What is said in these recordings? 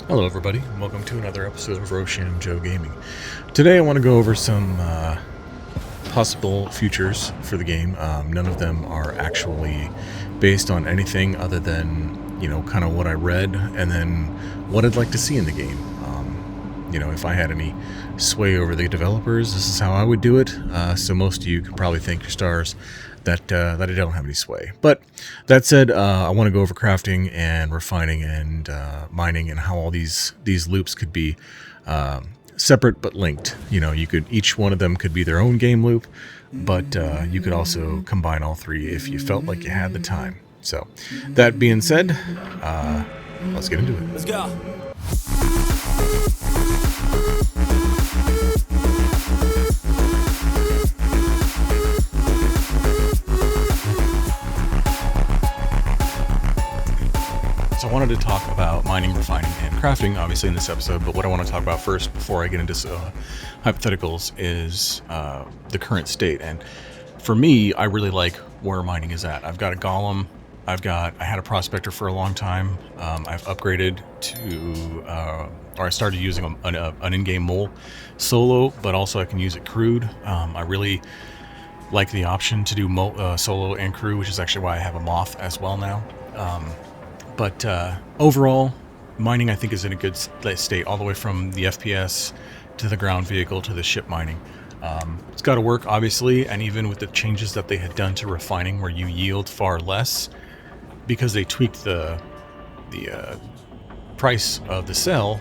Hello everybody, and welcome to another episode of Roshan Joe Gaming. Today I want to go over some possible futures for the game. None of them are actually based on anything other than, kind of what I read and then what I'd like to see in the game. If I had any sway over the developers, this is how I would do it. So most of you could probably thank your stars that I don't have any sway. But that said, I want to go over crafting and refining and mining and how all these loops could be separate but linked. Each one of them could be their own game loop, but you could also combine all three if you felt like you had the time. So that being said, let's get into it. Let's go. So I wanted to talk about mining, refining, and crafting, obviously, in this episode, but what I want to talk about first, before I get into hypotheticals, is the current state. And for me, I really like where mining is at. I've got a golem, I had a prospector for a long time. I've upgraded to, or I started using an in-game mole solo, but also I can use it crewed. I really like the option to do solo and crew, which is actually why I have a moth as well now. But overall, mining I think is in a good state, all the way from the FPS to the ground vehicle to the ship mining. It's got to work, obviously, and even with the changes that they had done to refining, where you yield far less, because they tweaked the price of the sell,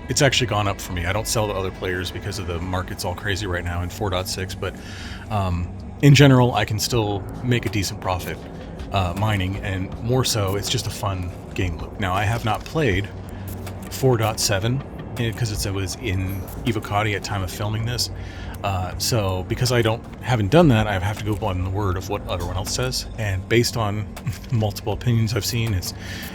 it's actually gone up for me. I don't sell to other players because of the market's all crazy right now in 4.6, but in general, I can still make a decent profit mining, and more so, it's just a fun game loop. Now, I have not played 4.7 because it was in evocati at time of filming this. So because I haven't done that, I have to go on the word of what everyone else says. And based on multiple opinions I've seen, it's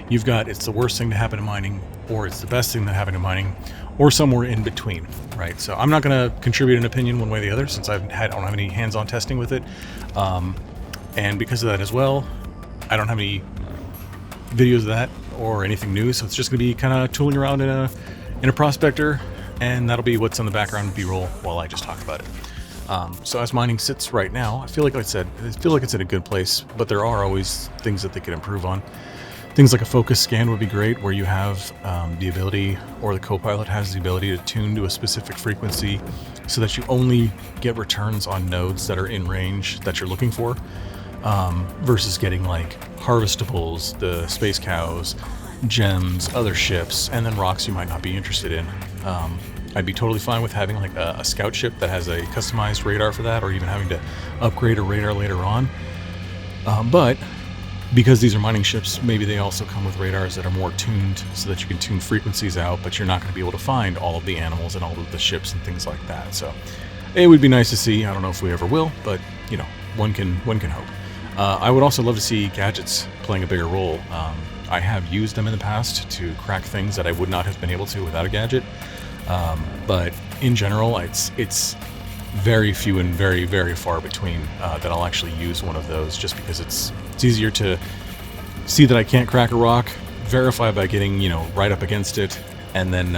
the worst thing to happen in mining, or it's the best thing that happened in mining, or somewhere in between, right? So I'm not going to contribute an opinion one way or the other, since I don't have any hands-on testing with it. And because of that as well, I don't have any videos of that or anything new, so it's just going to be kind of tooling around in a prospector, and that'll be what's on the background B-roll while I just talk about it. So as mining sits right now, I feel like it's in a good place, but there are always things that they could improve on. Things like a focus scan would be great, where you have the ability, or the co-pilot has the ability, to tune to a specific frequency so that you only get returns on nodes that are in range that you're looking for, versus getting like harvestables, the space cows, gems, other ships, and then rocks you might not be interested in. I'd be totally fine with having like a scout ship that has a customized radar for that, or even having to upgrade a radar later on. But because these are mining ships, maybe they also come with radars that are more tuned so that you can tune frequencies out, but you're not going to be able to find all of the animals and all of the ships and things like that. So it would be nice to see. I don't know if we ever will, but one can hope. I would also love to see gadgets playing a bigger role. I have used them in the past to crack things that I would not have been able to without a gadget. But in general, it's very few and very, very far between that I'll actually use one of those, just because it's easier to see that I can't crack a rock, verify by getting, right up against it, and then,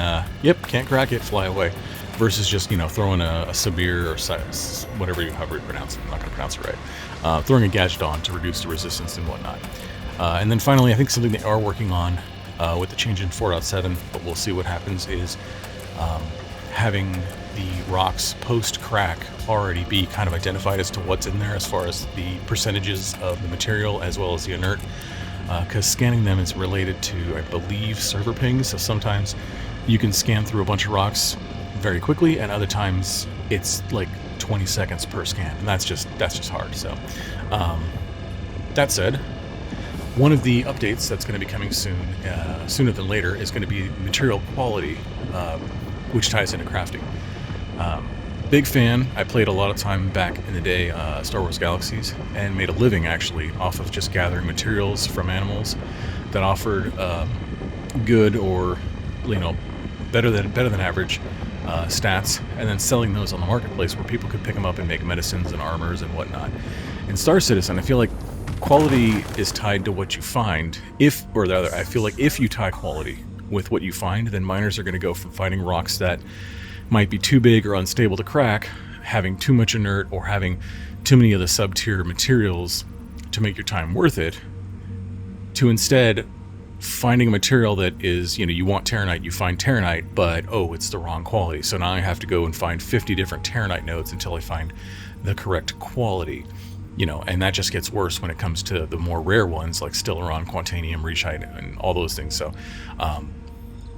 can't crack it, fly away, versus just, throwing a Sabir or however you pronounce it. I'm not going to pronounce it right. Throwing a gadget on to reduce the resistance and whatnot. And then finally, I think something they are working on with the change in 4.7, but we'll see what happens, is having the rocks post-crack already be kind of identified as to what's in there, as far as the percentages of the material as well as the inert, because scanning them is related to, I believe, server pings. So sometimes you can scan through a bunch of rocks very quickly, and other times it's like 20 seconds per scan, and that's just hard. So that said, one of the updates that's going to be coming soon, sooner than later, is going to be material quality, which ties into crafting. Big fan. I played a lot of time back in the day, Star Wars Galaxies, and made a living actually off of just gathering materials from animals that offered good, or better than average stats, and then selling those on the marketplace where people could pick them up and make medicines and armors and whatnot. In Star Citizen, I feel like quality is tied to what you find. I feel like if you tie quality with what you find, then miners are going to go from finding rocks that might be too big or unstable to crack, having too much inert, or having too many of the sub-tier materials to make your time worth it, to instead finding a material that is, you want Terranite, you find Terranite, but it's the wrong quality. So now I have to go and find 50 different Terranite nodes until I find the correct quality. And that just gets worse when it comes to the more rare ones like Stellaron, Quantanium, Reachite, and all those things. So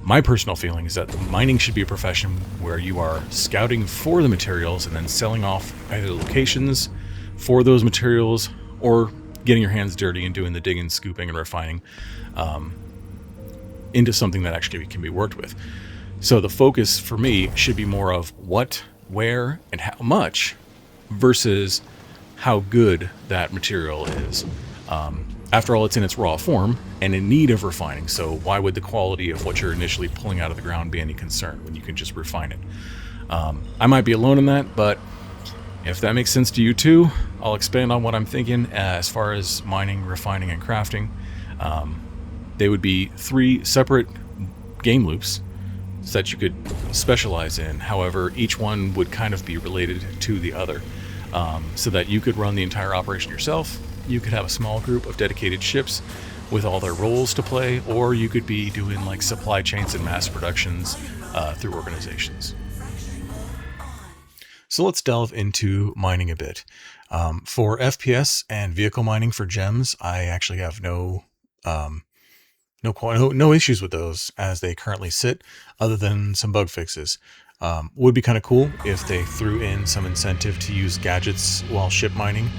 my personal feeling is that mining should be a profession where you are scouting for the materials and then selling off either locations for those materials, or getting your hands dirty and doing the digging, scooping, and refining into something that actually can be worked with. So the focus for me should be more of what, where, and how much versus how good that material is. After all, it's in its raw form and in need of refining, so why would the quality of what you're initially pulling out of the ground be any concern when you can just refine it? I might be alone in that, but if that makes sense to you too, I'll expand on what I'm thinking as far as mining, refining, and crafting. They would be 3 separate game loops that you could specialize in. However, each one would kind of be related to the other. So that you could run the entire operation yourself, you could have a small group of dedicated ships with all their roles to play, or you could be doing like supply chains and mass productions through organizations. So let's delve into mining a bit. For FPS and vehicle mining for gems, I actually have no issues with those as they currently sit, other than some bug fixes. Would be kind of cool if they threw in some incentive to use gadgets while ship mining,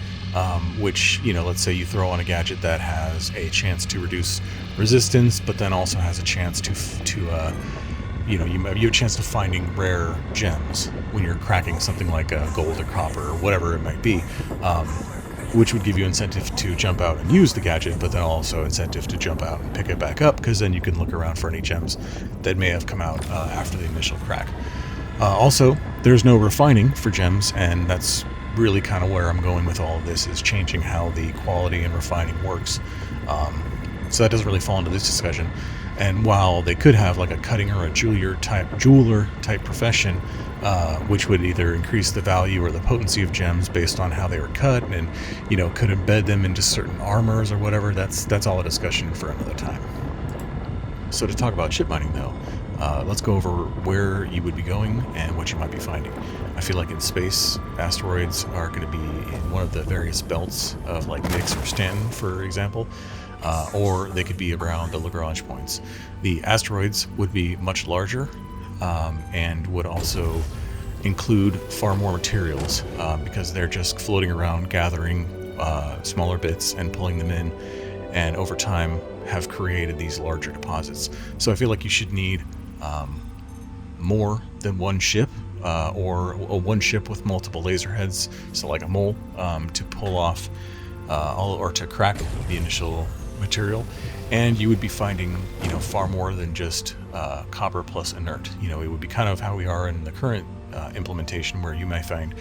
which, let's say you throw on a gadget that has a chance to reduce resistance, but then also has a chance to you have a chance to finding rare gems when you're cracking something like gold or copper or whatever it might be, which would give you incentive to jump out and use the gadget, but then also incentive to jump out and pick it back up, because then you can look around for any gems that may have come out after the initial crack. Also, there's no refining for gems, and that's really kind of where I'm going with all of this, is changing how the quality and refining works. So that doesn't really fall into this discussion. And while they could have like a cutting or a jeweler type profession, which would either increase the value or the potency of gems based on how they were cut, and could embed them into certain armors or whatever, that's all a discussion for another time. So to talk about ship mining though, let's go over where you would be going and what you might be finding. I feel like in space, asteroids are going to be in one of the various belts of like Nix or Stanton, for example, or they could be around the Lagrange points. The asteroids would be much larger and would also include far more materials because they're just floating around gathering smaller bits and pulling them in, and over time have created these larger deposits. So I feel like you should need more than one ship, or one ship with multiple laser heads, so like a mole, to pull off or to crack the initial material. And you would be finding far more than just copper plus inert. It would be kind of how we are in the current implementation, where you may find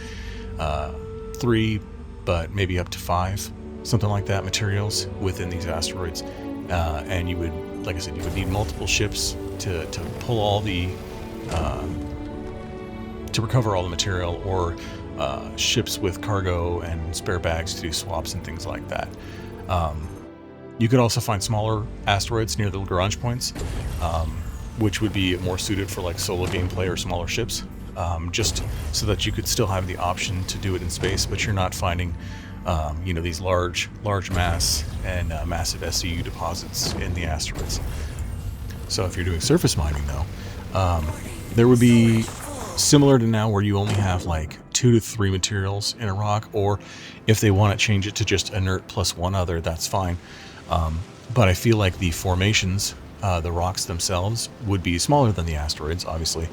3 but maybe up to 5, something like that, materials within these asteroids. And you would, like I said, you would need multiple ships to pull all the to recover all the material, or ships with cargo and spare bags to do swaps and things like that. You could also find smaller asteroids near the Lagrange points, which would be more suited for like solo gameplay or smaller ships, just so that you could still have the option to do it in space, but you're not finding these large mass and massive SCU deposits in the asteroids. So if you're doing surface mining though, there would be similar to now, where you only have like 2 to 3 materials in a rock, or if they want to change it to just inert plus one other, that's fine. But I feel like the formations, the rocks themselves, would be smaller than the asteroids, obviously,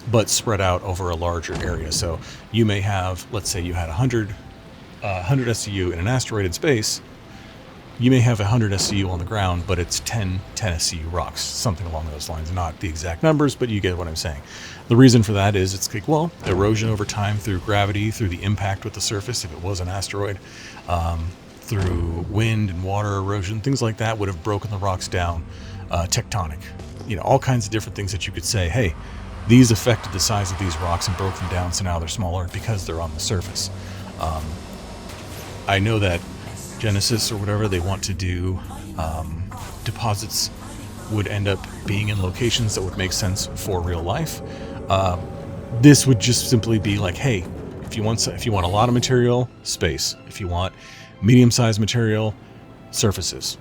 but spread out over a larger area. So you may have, let's say you had 100 SCU in an asteroid in space. You may have 100 SCU on the ground, but it's 10 SCU rocks, something along those lines. Not the exact numbers, but you get what I'm saying. The reason for that is it's like, well, erosion over time through gravity, through the impact with the surface, if it was an asteroid, through wind and water erosion, things like that would have broken the rocks down tectonic, all kinds of different things that you could say, hey, these affected the size of these rocks and broke them down, so now they're smaller because they're on the surface. I know that Genesis or whatever they want to do, deposits would end up being in locations that would make sense for real life. This would just simply be like, hey, if you want a lot of material, space. If you want medium-sized material, surfaces.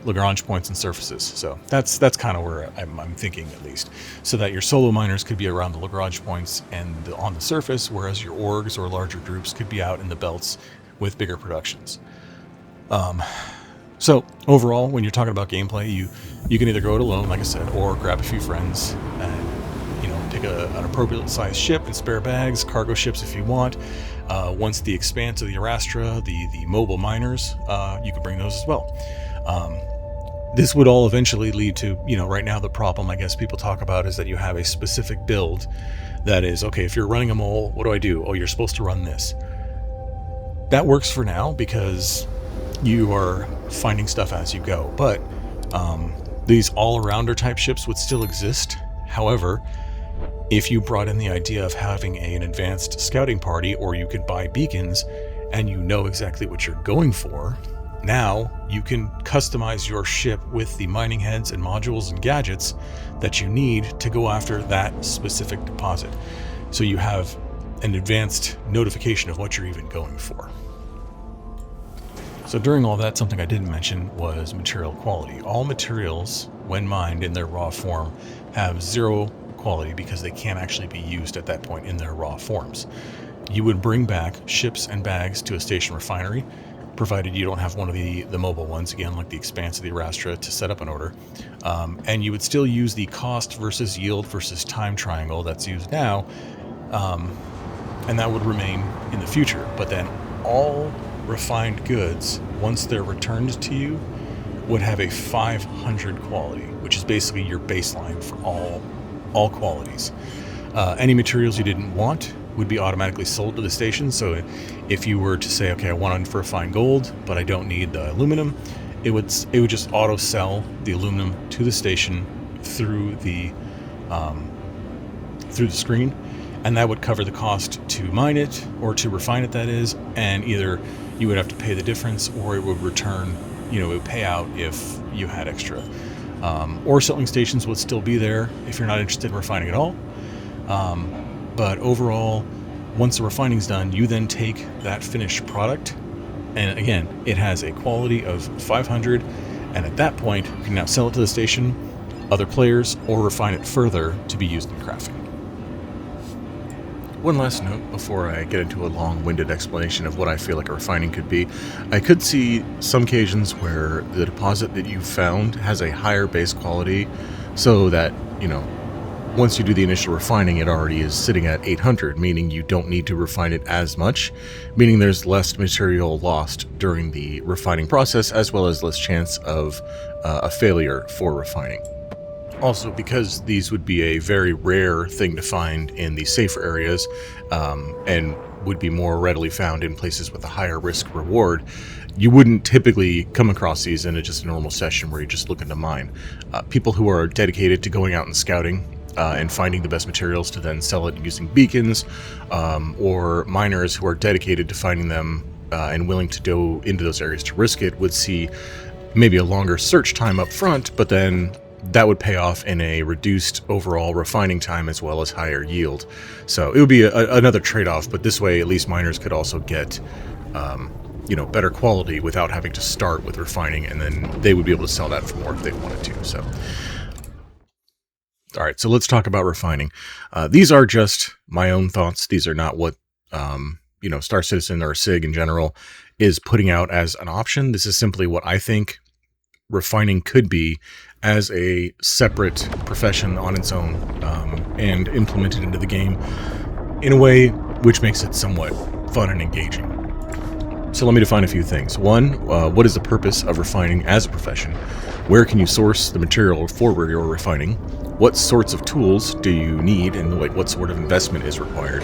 Lagrange points and surfaces. So that's kind of where I'm thinking, at least, so that your solo miners could be around the Lagrange points and on the surface, whereas your orgs or larger groups could be out in the belts with bigger productions. So overall, when you're talking about gameplay, you can either go it alone, like I said, or grab a few friends and pick an appropriate sized ship and spare bags, cargo ships if you want. Once the expanse of the Erastra, the mobile miners, you can bring those as well. This would all eventually lead to, right now the problem I guess people talk about is that you have a specific build that is, okay, if you're running a mole, what do I do? Oh, you're supposed to run this. That works for now because you are finding stuff as you go, but these all-arounder type ships would still exist. However, if you brought in the idea of having an advanced scouting party, or you could buy beacons and you know exactly what you're going for, now you can customize your ship with the mining heads and modules and gadgets that you need to go after that specific deposit. So you have an advanced notification of what you're even going for. So during all that, something I didn't mention was material quality. All materials, when mined in their raw form, have 0 quality because they can't actually be used at that point in their raw forms. You would bring back ships and bags to a station refinery, provided you don't have one of the mobile ones, again, like the Expanse of the Erastra, to set up an order. And you would still use the cost versus yield versus time triangle that's used now, and that would remain in the future. But then all refined goods, once they're returned to you, would have a 500 quality, which is basically your baseline for all qualities. Any materials you didn't want would be automatically sold to the station. So if you were to say, okay, I want to refine gold, but I don't need the aluminum, it would just auto sell the aluminum to the station through the screen, and that would cover the cost to mine it or to refine it, that is, and either you would have to pay the difference or it would return, it would pay out if you had extra. Or selling stations would still be there if you're not interested in refining at all. But overall, once the refining's done, you then take that finished product, and again, it has a quality of 500, and at that point, you can now sell it to the station, other players, or refine it further to be used in crafting. One last note before I get into a long-winded explanation of what I feel like a refining could be. I could see some occasions where the deposit that you found has a higher base quality, so that, once you do the initial refining, it already is sitting at 800, meaning you don't need to refine it as much, meaning there's less material lost during the refining process, as well as less chance of a failure for refining. Also, because these would be a very rare thing to find in the safer areas, and would be more readily found in places with a higher risk reward, you wouldn't typically come across these in just a normal session where you're just looking to mine. People who are dedicated to going out and scouting and finding the best materials to then sell it using beacons, or miners who are dedicated to finding them and willing to go into those areas to risk it, would see maybe a longer search time up front, but then that would pay off in a reduced overall refining time as well as higher yield. So it would be another trade-off, but this way at least miners could also get better quality without having to start with refining, and then they would be able to sell that for more if they wanted to. So all right, so let's talk about refining. These are just my own thoughts. These are not what Star Citizen or SIG in general is putting out as an option. This is simply what I think refining could be as a separate profession on its own, and implemented into the game in a way which makes it somewhat fun and engaging. So let me define a few things. One, what is the purpose of refining as a profession? Where can you source the material for your refining? What sorts of tools do you need, and what sort of investment is required?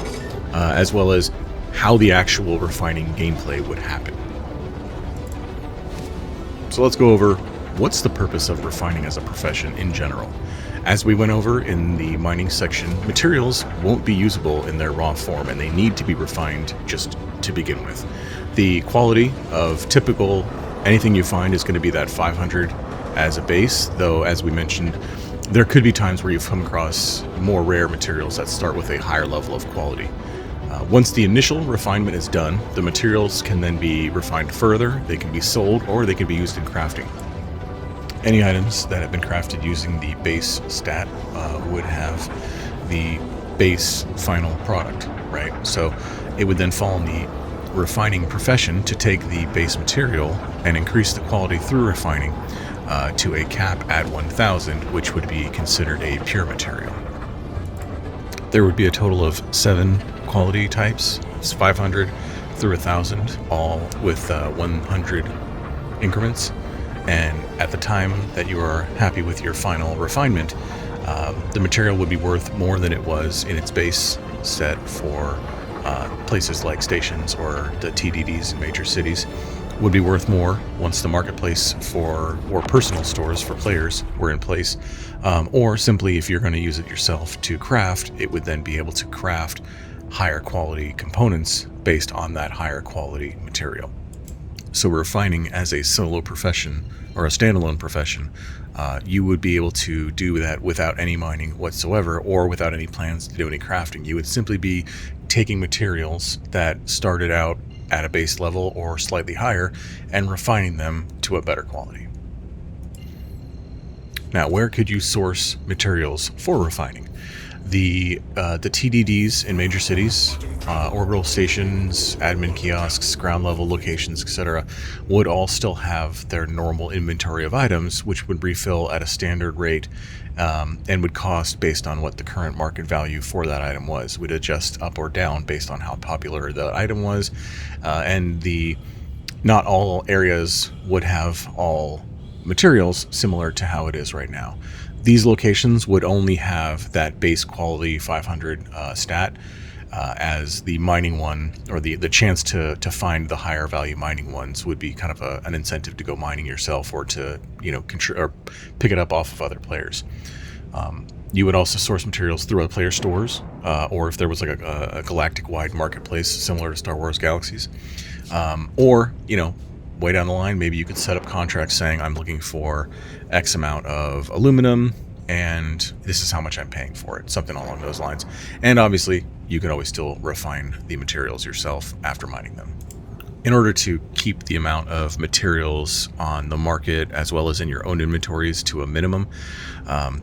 As well as how the actual refining gameplay would happen. So let's go over what's the purpose of refining as a profession in general? As we went over in the mining section, materials won't be usable in their raw form, and they need to be refined just to begin with. The quality of typical anything you find is going to be that 500 as a base, though, as we mentioned, there could be times where you've come across more rare materials that start with a higher level of quality. Once the initial refinement is done, the materials can then be refined further, they can be sold, or they can be used in crafting. Any items that have been crafted using the base stat would have the base final product, right? So it would then fall in the refining profession to take the base material and increase the quality through refining to a cap at 1000, which would be considered a pure material. There would be a total of 7 quality types. It's 500 through 1000, all with 100 increments. And at the time that you are happy with your final refinement, the material would be worth more than it was in its base set for places like stations or the TDDs in major cities. Would be worth more once the marketplace or personal stores for players were in place, or simply if you're going to use it yourself to craft, it would then be able to craft higher quality components based on that higher quality material. So refining as a solo profession or a standalone profession, you would be able to do that without any mining whatsoever, or without any plans to do any crafting. You would simply be taking materials that started out at a base level or slightly higher and refining them to a better quality. Now, where could you source materials for refining? The TDDs in major cities, orbital stations, admin kiosks, ground level locations, etc., would all still have their normal inventory of items, which would refill at a standard rate and would cost based on what the current market value for that item was. Would adjust up or down based on how popular the item was, and not all areas would have all materials similar to how it is right now. These locations would only have that base quality 500 stat as the mining one, or the chance to find the higher value mining ones would be kind of an incentive to go mining yourself, or to or pick it up off of other players. You would also source materials through other player stores, or if there was like a galactic-wide marketplace similar to Star Wars Galaxies, or way down the line, maybe you could set up contracts saying, I'm looking for X amount of aluminum, and this is how much I'm paying for it, something along those lines. And obviously, you could always still refine the materials yourself after mining them. In order to keep the amount of materials on the market as well as in your own inventories to a minimum,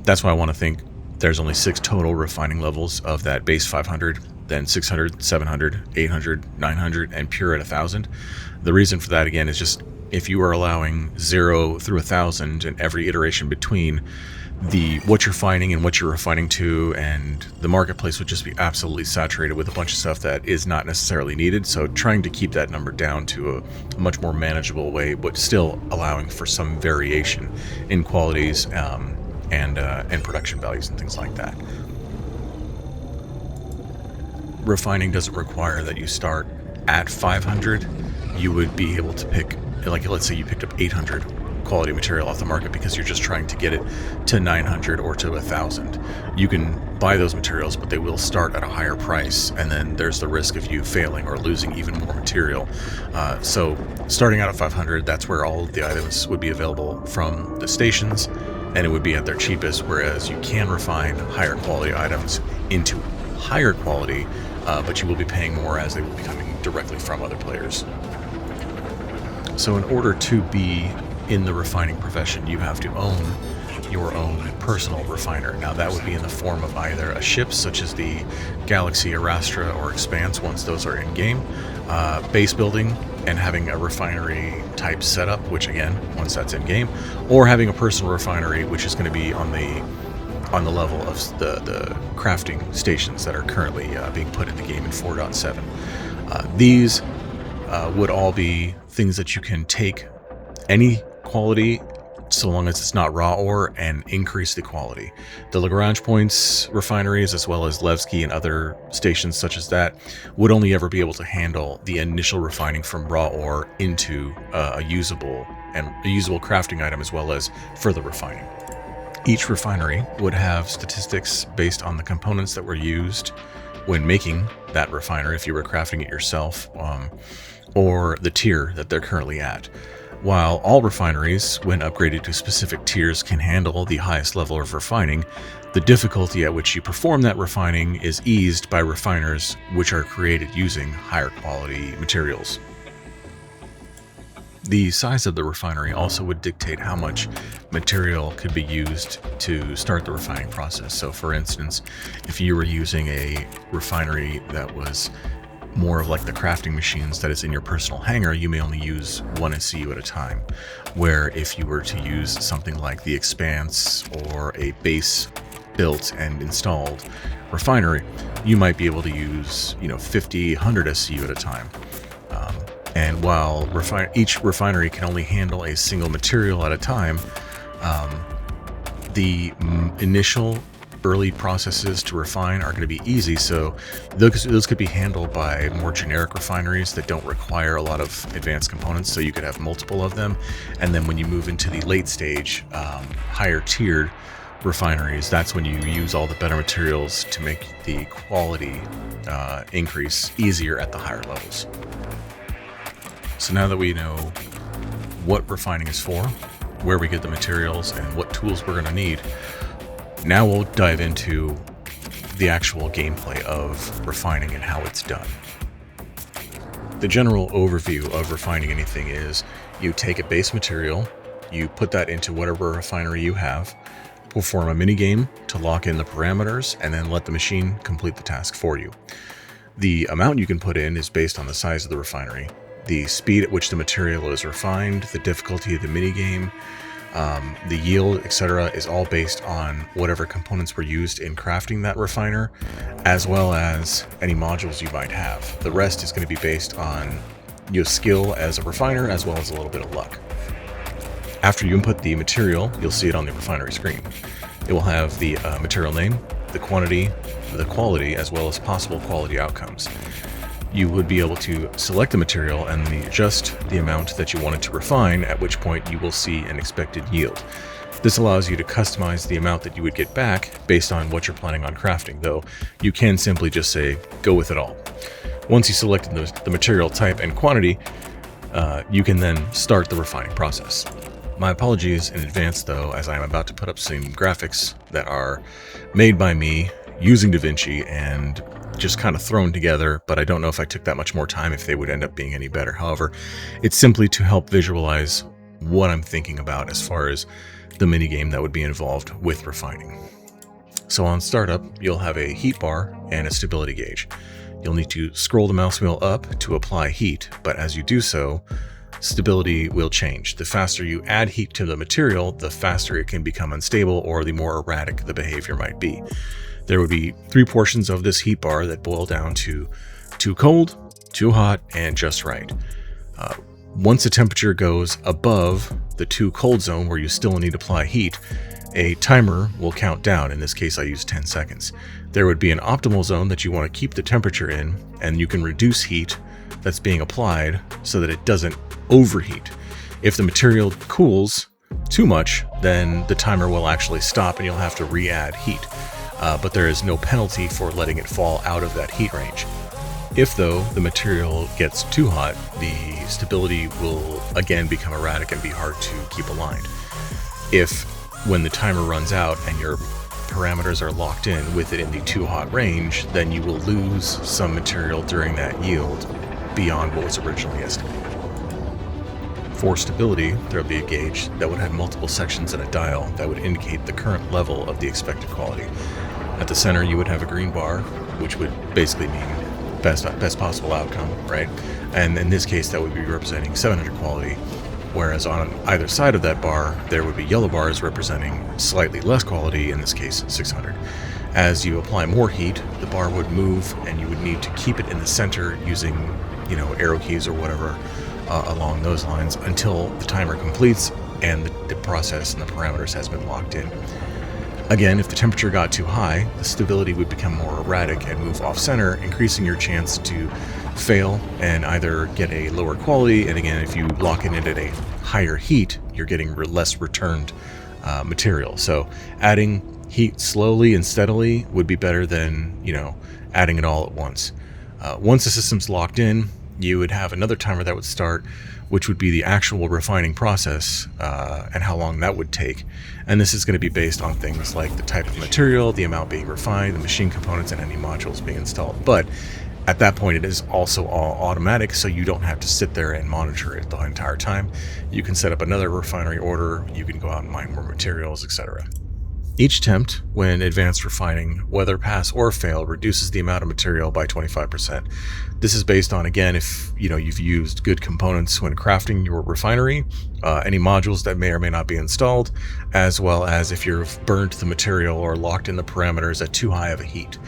that's why I want to think there's only 6 total refining levels of that base 500, then 600, 700, 800, 900, and pure at 1000. The reason for that, again, is just if you are allowing 0 through 1000 and every iteration between, what you're finding and what you're refining to, and the marketplace would just be absolutely saturated with a bunch of stuff that is not necessarily needed. So trying to keep that number down to a much more manageable way, but still allowing for some variation in qualities and production values and things like that. Refining doesn't require that you start at 500. You would be able to pick, like, let's say you picked up 800 quality material off the market because you're just trying to get it to 900 or to 1000. You can buy those materials, but they will start at a higher price, and then there's the risk of you failing or losing even more material. So starting out at 500, that's where all of the items would be available from the stations, and it would be at their cheapest, whereas you can refine higher quality items into higher quality, but you will be paying more as they will be coming directly from other players. So in order to be in the refining profession, you have to own your own personal refiner. Now that would be in the form of either a ship such as the Galaxy, Arastra, or Expanse once those are in game, base building and having a refinery type setup, which again, once that's in game, or having a personal refinery, which is going to be on the level of the crafting stations that are currently being put in the game in 4.7. These would all be things that you can take any quality, so long as it's not raw ore, and increase the quality. The Lagrange points refineries, as well as Levski and other stations such as that, would only ever be able to handle the initial refining from raw ore into a usable and a usable crafting item, as well as further refining. Each refinery would have statistics based on the components that were used when making that refiner, if you were crafting it yourself, or the tier that they're currently at. While all refineries, when upgraded to specific tiers, can handle the highest level of refining, the difficulty at which you perform that refining is eased by refiners which are created using higher quality materials. The size of the refinery also would dictate how much material could be used to start the refining process. So for instance, if you were using a refinery that was more of like the crafting machines that is in your personal hangar, you may only use one SCU at a time. Where if you were to use something like the Expanse or a base built and installed refinery, you might be able to use 50, 100 SCU at a time. And while each refinery can only handle a single material at a time, the initial early processes to refine are going to be easy, so those could be handled by more generic refineries that don't require a lot of advanced components, so you could have multiple of them. And then when you move into the late stage, higher tiered refineries, that's when you use all the better materials to make the quality increase easier at the higher levels. So now that we know what refining is for, where we get the materials, and what tools we're going to need, now we'll dive into the actual gameplay of refining and how it's done. The general overview of refining anything is you take a base material, you put that into whatever refinery you have, perform a minigame to lock in the parameters, and then let the machine complete the task for you. The amount you can put in is based on the size of the refinery, the speed at which the material is refined, the difficulty of the minigame, the yield, etc. is all based on whatever components were used in crafting that refiner, as well as any modules you might have. The rest is going to be based on your skill as a refiner, as well as a little bit of luck. After you input the material, you'll see it on the refinery screen. It will have the material name, the quantity, the quality, as well as possible quality outcomes. You would be able to select the material and then adjust the amount that you wanted to refine, at which point you will see an expected yield. This allows you to customize the amount that you would get back based on what you're planning on crafting, though you can simply just say, go with it all. Once you selected the material type and quantity, you can then start the refining process. My apologies in advance, though, as I am about to put up some graphics that are made by me using DaVinci and just kind of thrown together, but I don't know if I took that much more time if they would end up being any better. However, it's simply to help visualize what I'm thinking about as far as the minigame that would be involved with refining. So on startup, you'll have a heat bar and a stability gauge. You'll need to scroll the mouse wheel up to apply heat, but as you do so, stability will change. The faster you add heat to the material, the faster it can become unstable, or the more erratic the behavior might be. There would be 3 portions of this heat bar that boil down to too cold, too hot, and just right. Once the temperature goes above the too cold zone where you still need to apply heat, a timer will count down. In this case, I use 10 seconds. There would be an optimal zone that you want to keep the temperature in, and you can reduce heat that's being applied so that it doesn't overheat. If the material cools too much, then the timer will actually stop and you'll have to re-add heat. But there is no penalty for letting it fall out of that heat range. If, though, the material gets too hot, the stability will again become erratic and be hard to keep aligned. If, when the timer runs out and your parameters are locked in with it in the too hot range, then you will lose some material during that yield beyond what was originally estimated. For stability, there will be a gauge that would have multiple sections and a dial that would indicate the current level of the expected quality. At the center, you would have a green bar, which would basically mean best possible outcome, right? And in this case, that would be representing 700 quality, whereas on either side of that bar, there would be yellow bars representing slightly less quality, in this case, 600. As you apply more heat, the bar would move, and you would need to keep it in the center using, arrow keys or whatever along those lines until the timer completes and the process and the parameters has been locked in. Again, if the temperature got too high, the stability would become more erratic and move off-center, increasing your chance to fail and either get a lower quality. And again, if you lock in it at a higher heat, you're getting less returned material. So adding heat slowly and steadily would be better than, adding it all at once. Once the system's locked in, you would have another timer that would start, which would be the actual refining process and how long that would take. And this is going to be based on things like the type of material, the amount being refined, the machine components, and any modules being installed. But at that point, it is also all automatic, so you don't have to sit there and monitor it the entire time. You can set up another refinery order, you can go out and mine more materials, etc. Each attempt, when advanced refining, whether pass or fail, reduces the amount of material by 25%. This is based on, again, if you've used good components when crafting your refinery, any modules that may or may not be installed, as well as if you've burned the material or locked in the parameters at too high of a heat.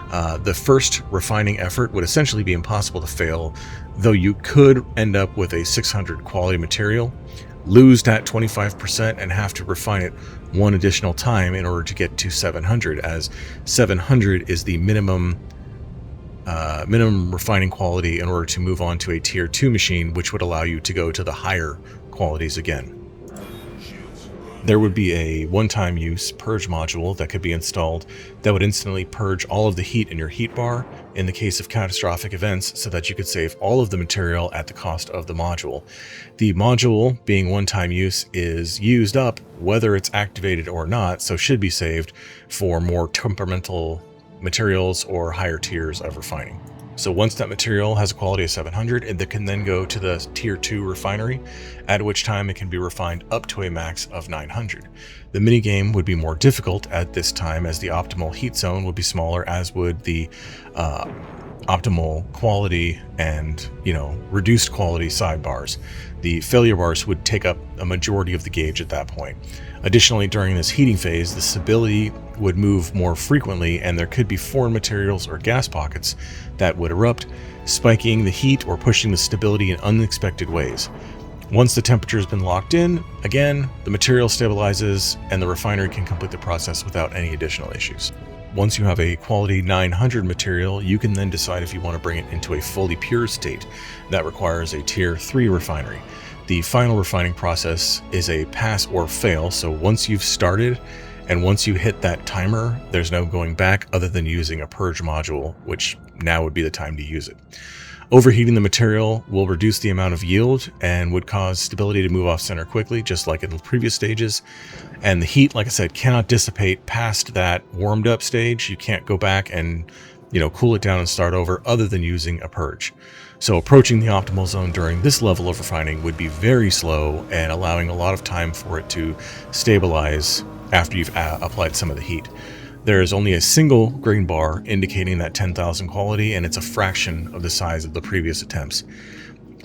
The first refining effort would essentially be impossible to fail, though you could end up with a 600 quality material, lose that 25%, and have to refine it one additional time in order to get to 700, as 700 is the minimum refining quality in order to move on to a tier 2 machine, which would allow you to go to the higher qualities again. There would be a one-time use purge module that could be installed that would instantly purge all of the heat in your heat bar in the case of catastrophic events, so that you could save all of the material at the cost of the module. The module, being one-time use, is used up whether it's activated or not, so should be saved for more temperamental materials or higher tiers of refining. So once that material has a quality of 700, it can then go to the tier 2 refinery, at which time it can be refined up to a max of 900. The minigame would be more difficult at this time, as the optimal heat zone would be smaller, as would the optimal quality and reduced quality sidebars. The failure bars would take up a majority of the gauge at that point. Additionally, during this heating phase, the stability would move more frequently, and there could be foreign materials or gas pockets that would erupt, spiking the heat or pushing the stability in unexpected ways. Once the temperature has been locked in, again, the material stabilizes and the refinery can complete the process without any additional issues. Once you have a quality 900 material, you can then decide if you want to bring it into a fully pure state. That requires a tier 3 refinery. The final refining process is a pass or fail, so once you've started and once you hit that timer, there's no going back other than using a purge module, which now would be the time to use it. Overheating the material will reduce the amount of yield and would cause stability to move off center quickly, just like in the previous stages. And the heat, like I said, cannot dissipate past that warmed up stage. You can't go back and cool it down and start over other than using a purge. So approaching the optimal zone during this level of refining would be very slow and allowing a lot of time for it to stabilize after you've applied some of the heat. There is only a single green bar indicating that 10,000 quality, and it's a fraction of the size of the previous attempts.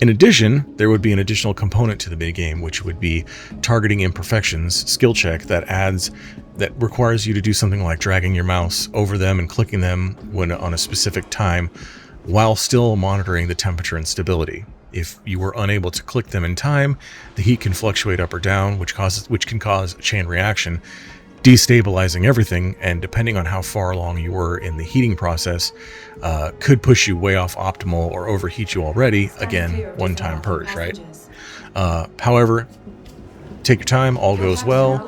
In addition, there would be an additional component to the minigame, which would be targeting imperfections skill check that requires you to do something like dragging your mouse over them and clicking them when on a specific time, while still monitoring the temperature and stability. If you were unable to click them in time, the heat can fluctuate up or down, which can cause a chain reaction, destabilizing everything, and depending on how far along you were in the heating process, could push you way off optimal or overheat you already. Again, one-time purge, right? However, take your time, all goes well,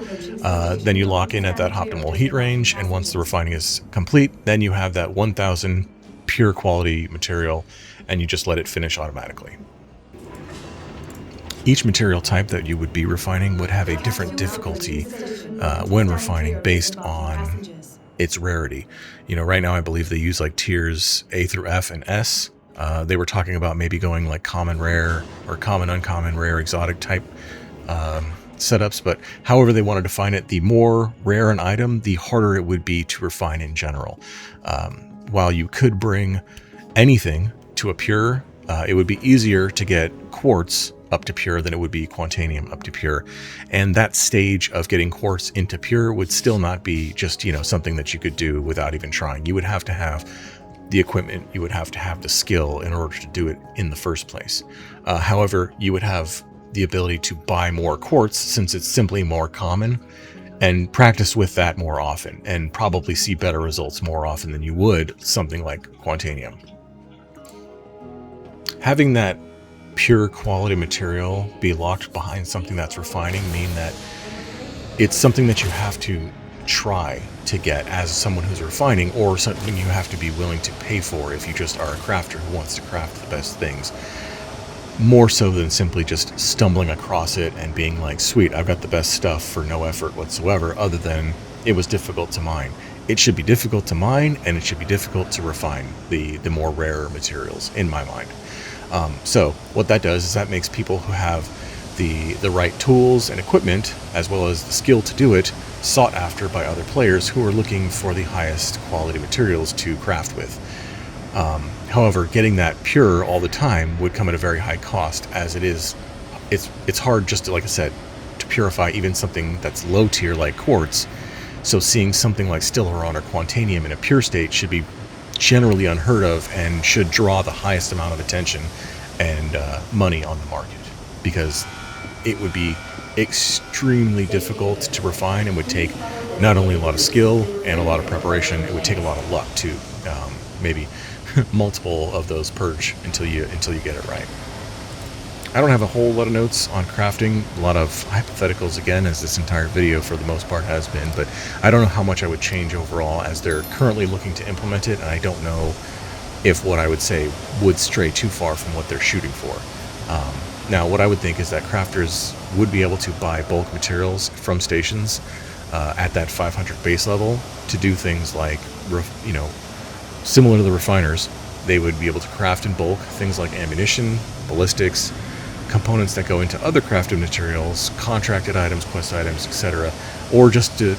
then you lock in at that optimal heat range, and once the refining is complete, then you have that 1,000 pure quality material, and you just let it finish automatically. Each material type that you would be refining would have a different difficulty when refining based on its rarity. Right now I believe they use like tiers A through F and S. They were talking about maybe going like common rare or common uncommon rare exotic type setups, but however they want to define it, the more rare an item, the harder it would be to refine in general. While you could bring anything to a pure, it would be easier to get quartz up to pure than it would be quantanium up to pure. And that stage of getting quartz into pure would still not be just, something that you could do without even trying. You would have to have the equipment, you would have to have the skill in order to do it in the first place. However, you would have the ability to buy more quartz since it's simply more common, and practice with that more often and probably see better results more often than you would something like quantanium. Having that pure quality material be locked behind something that's refining mean that it's something that you have to try to get as someone who's refining, or something you have to be willing to pay for if you just are a crafter who wants to craft the best things, more so than simply just stumbling across it and being like, sweet, I've got the best stuff for no effort whatsoever, other than it was difficult to mine. It should be difficult to mine, and it should be difficult to refine the more rarer materials, in my mind. So what that does is that makes people who have the right tools and equipment, as well as the skill to do it, sought after by other players who are looking for the highest quality materials to craft with. However, getting that pure all the time would come at a very high cost, as it's hard, just to, like I said, to purify even something that's low tier like quartz. So seeing something like Stillaron or Quantanium in a pure state should be generally unheard of, and should draw the highest amount of attention and money on the market, because it would be extremely difficult to refine and would take not only a lot of skill and a lot of preparation, it would take a lot of luck too. Maybe multiple of those purge until you get it right. I don't have a whole lot of notes on crafting, a lot of hypotheticals again, as this entire video for the most part has been, but I don't know how much I would change overall, as they're currently looking to implement it, and I don't know if what I would say would stray too far from what they're shooting for. Now, what I would think is that crafters would be able to buy bulk materials from stations at that 500 base level to do things like, similar to the refiners. They would be able to craft in bulk things like ammunition, ballistics, components that go into other crafted materials, contracted items, quest items, etc., or just to,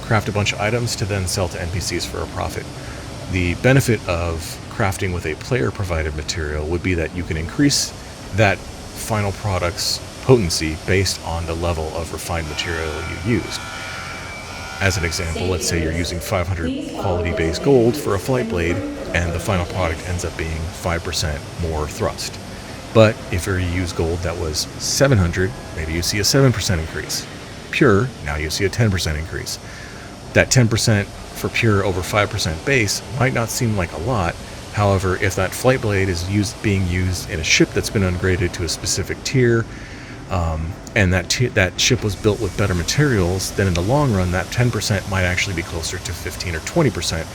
craft a bunch of items to then sell to NPCs for a profit. The benefit of crafting with a player-provided material would be that you can increase that final product's potency based on the level of refined material you used. As an example, let's say you're using 500 quality base gold for a flight blade, and the final product ends up being 5% more thrust. But if you use gold that was 700, maybe you see a 7% increase. Pure, now you see a 10% increase. That 10% for pure over 5% base might not seem like a lot. However, if that flight blade is being used in a ship that's been ungraded to a specific tier, and that ship was built with better materials, then in the long run, that 10% might actually be closer to 15 or 20%,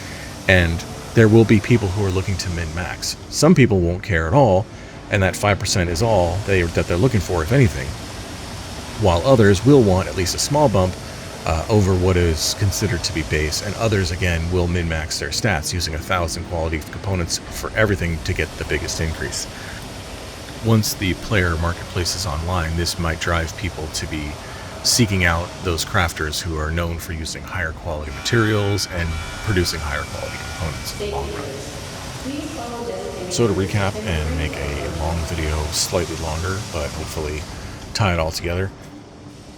and there will be people who are looking to min-max. Some people won't care at all, and that 5% is all that they're looking for, if anything, while others will want at least a small bump over what is considered to be base, and others, again, will min-max their stats using 1,000 quality components for everything to get the biggest increase. Once the player marketplace is online, this might drive people to be seeking out those crafters who are known for using higher quality materials and producing higher quality components in the long run. So to recap and make a long video slightly longer, but hopefully tie it all together,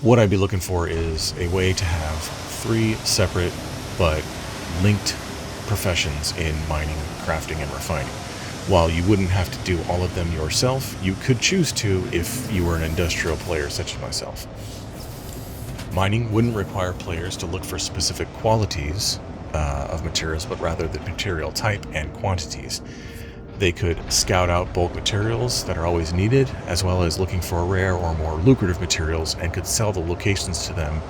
what I'd be looking for is a way to have 3 separate but linked professions in mining, crafting, and refining. While you wouldn't have to do all of them yourself, you could choose to if you were an industrial player such as myself. Mining wouldn't require players to look for specific qualities of materials, but rather the material type and quantities. They could scout out bulk materials that are always needed, as well as looking for rare or more lucrative materials, and could sell the locations to them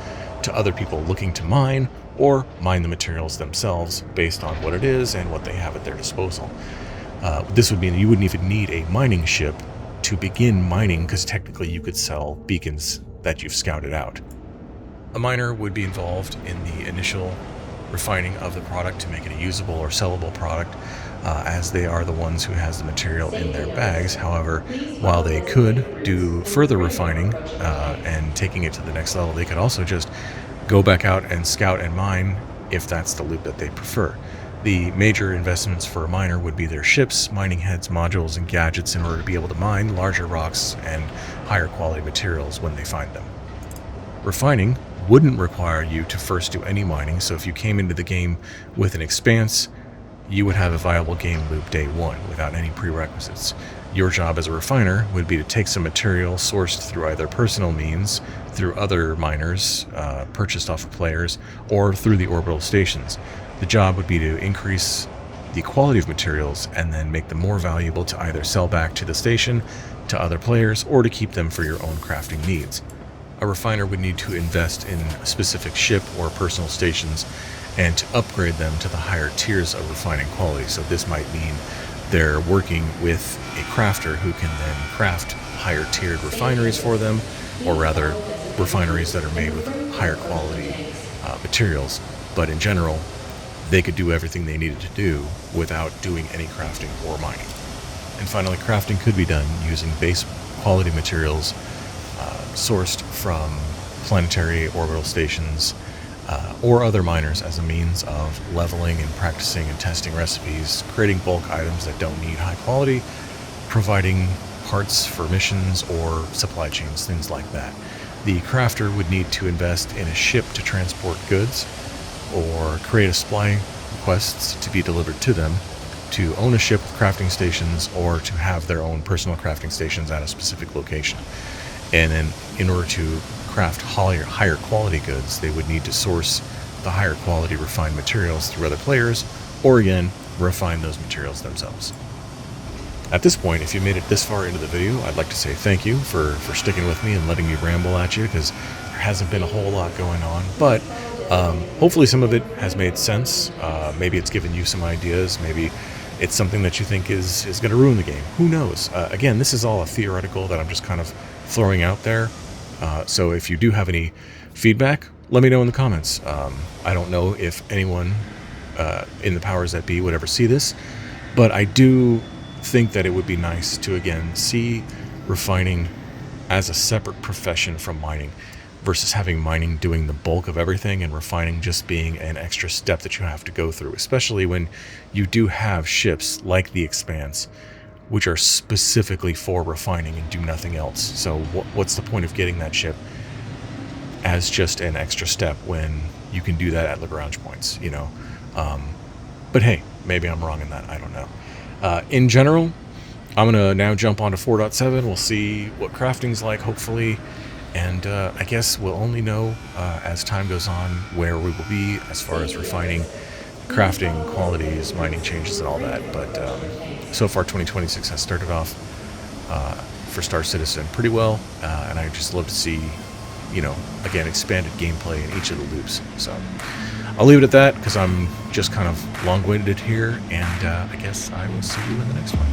to other people looking to mine, or mine the materials themselves based on what it is and what they have at their disposal. This would mean you wouldn't even need a mining ship to begin mining, because technically you could sell beacons that you've scouted out. A miner would be involved in the initial refining of the product to make it a usable or sellable product, as they are the ones who has the material in their bags. However, while they could do further refining and taking it to the next level, they could also just go back out and scout and mine if that's the loop that they prefer. The major investments for a miner would be their ships, mining heads, modules, and gadgets in order to be able to mine larger rocks and higher quality materials when they find them. Refining wouldn't require you to first do any mining, so if you came into the game with an expanse, you would have a viable game loop day one without any prerequisites. Your job as a refiner would be to take some material sourced through either personal means, through other miners, purchased off of players, or through the orbital stations. The job would be to increase the quality of materials and then make them more valuable to either sell back to the station, to other players, or to keep them for your own crafting needs. A refiner would need to invest in a specific ship or personal stations and to upgrade them to the higher tiers of refining quality. So this might mean they're working with a crafter who can then craft higher tiered refineries for them, or rather refineries that are made with higher quality materials. But in general, they could do everything they needed to do without doing any crafting or mining. And finally, crafting could be done using base quality materials sourced from planetary orbital stations or other miners as a means of leveling and practicing and testing recipes, creating bulk items that don't need high quality, providing parts for missions or supply chains, things like that. The crafter would need to invest in a ship to transport goods or create a supply requests to be delivered to them, to own a ship with crafting stations, or to have their own personal crafting stations at a specific location. And then in order to craft higher quality goods, they would need to source the higher quality refined materials through other players, or again, refine those materials themselves. At this point, if you made it this far into the video, I'd like to say thank you for sticking with me and letting me ramble at you, because there hasn't been a whole lot going on, but hopefully some of it has made sense. Maybe it's given you some ideas. Maybe it's something that you think is going to ruin the game. Who knows? Again, this is all a theoretical that I'm just kind of throwing out there. So if you do have any feedback, let me know in the comments. I don't know if anyone in the powers that be would ever see this, but I do think that it would be nice to, again, see refining as a separate profession from mining, versus having mining doing the bulk of everything and refining just being an extra step that you have to go through, especially when you do have ships like the Expanse, which are specifically for refining and do nothing else. So what's the point of getting that ship as just an extra step when you can do that at Lagrange points, you know? But hey, maybe I'm wrong in that. I don't know. In general, I'm going to now jump onto 4.7. We'll see what crafting's like, hopefully. And I guess we'll only know as time goes on where we will be as far as refining, crafting, qualities, mining changes, and all that. But so far, 2026 has started off for Star Citizen pretty well. And I just love to see, you know, again, expanded gameplay in each of the loops. So I'll leave it at that because I'm just kind of long-winded here. And I guess I will see you in the next one.